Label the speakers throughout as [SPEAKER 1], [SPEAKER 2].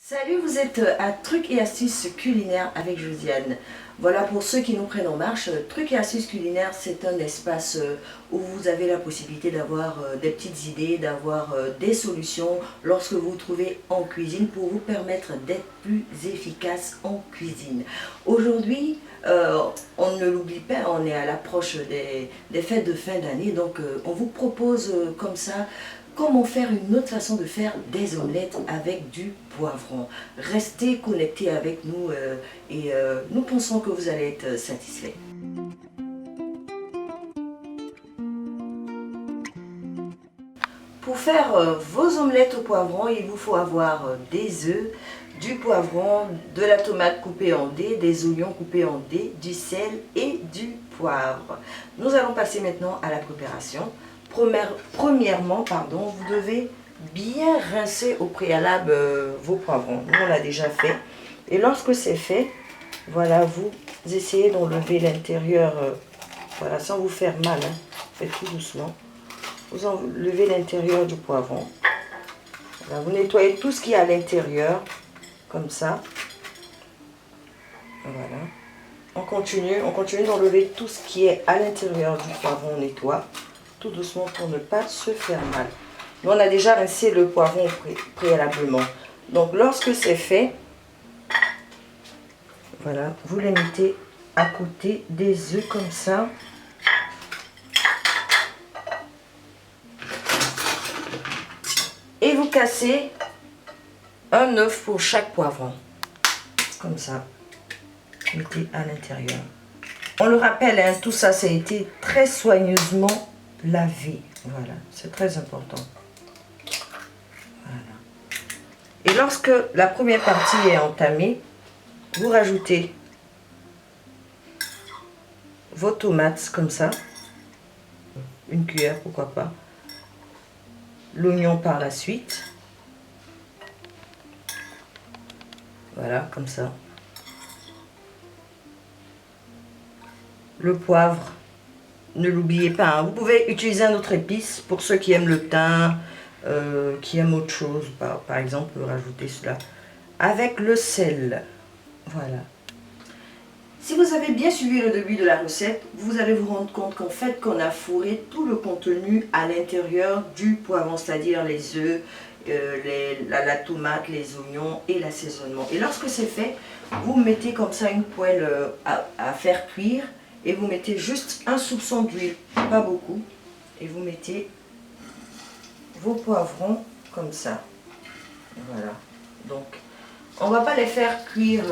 [SPEAKER 1] Salut, vous êtes à Trucs et Astuces culinaires avec Josiane. Voilà, pour ceux qui nous prennent en marche, Trucs et Astuces culinaires, c'est un espace où vous avez la possibilité d'avoir des petites idées, d'avoir des solutions lorsque vous vous trouvez en cuisine pour vous permettre d'être plus efficace en cuisine. Aujourd'hui, on ne l'oublie pas, on est à l'approche des fêtes de fin d'année, donc on vous propose comme ça comment faire une autre façon de faire des omelettes avec du poivron. Restez connectés avec nous et nous pensons que vous allez être satisfaits. Pour faire vos omelettes au poivron, il vous faut avoir des œufs, du poivron, de la tomate coupée en dés, des oignons coupés en dés, du sel et du poivre. Nous allons passer maintenant à la préparation. Premièrement, vous devez bien rincer au préalable vos poivrons. Nous, on l'a déjà fait. Et lorsque c'est fait, voilà, vous essayez d'enlever l'intérieur, voilà, sans vous faire mal, hein. Faites tout doucement. Vous enlevez l'intérieur du poivron. Voilà, vous nettoyez tout ce qui est à l'intérieur, comme ça. Voilà. On continue d'enlever tout ce qui est à l'intérieur du poivron, on nettoie tout doucement pour ne pas se faire mal. Nous, on a déjà rincé le poivron préalablement. Donc, lorsque c'est fait, voilà, vous les mettez à côté des œufs comme ça. Et vous cassez un œuf pour chaque poivron. Comme ça. Mettez à l'intérieur. On le rappelle, hein, tout ça, ça a été très soigneusement lavé. Voilà, c'est très important. Voilà. Et lorsque la première partie est entamée, vous rajoutez vos tomates comme ça. Une cuillère, pourquoi pas. L'oignon par la suite. Voilà, comme ça. Le poivre, ne l'oubliez pas, hein. Vous pouvez utiliser un autre épice pour ceux qui aiment le thym, qui aiment autre chose. Par exemple, rajouter cela avec le sel. Voilà. Si vous avez bien suivi le début de la recette, vous allez vous rendre compte qu'en fait, qu'on a fourré tout le contenu à l'intérieur du poivron, c'est-à-dire les œufs, la tomate, les oignons et l'assaisonnement. Et lorsque c'est fait, vous mettez comme ça une poêle à faire cuire. Et vous mettez juste un soupçon d'huile, pas beaucoup. Et vous mettez vos poivrons comme ça. Voilà. Donc, on ne va pas les faire cuire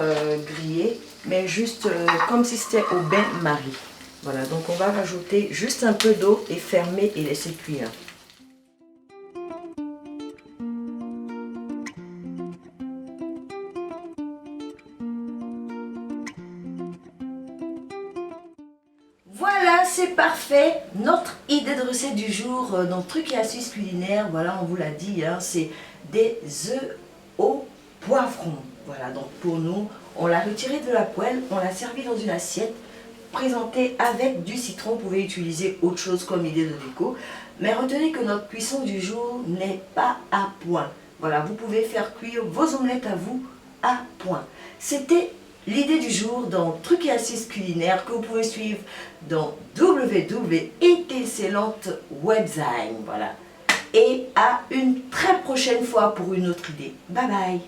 [SPEAKER 1] grillés, mais juste comme si c'était au bain-marie. Voilà, donc on va rajouter juste un peu d'eau et fermer et laisser cuire. Voilà, c'est parfait. Notre idée de recette du jour dans Trucs et Astuces culinaires, voilà, on vous l'a dit, hein, c'est des œufs au poivron. Voilà, donc pour nous, on l'a retiré de la poêle, on l'a servi dans une assiette, présenté avec du citron. Vous pouvez utiliser autre chose comme idée de déco. Mais retenez que notre cuisson du jour n'est pas à point. Voilà, vous pouvez faire cuire vos omelettes à vous à point. C'était l'idée du jour dans Trucs et Astuces culinaires que vous pouvez suivre dans www.excellentewebzine. Voilà. Et à une très prochaine fois pour une autre idée. Bye bye.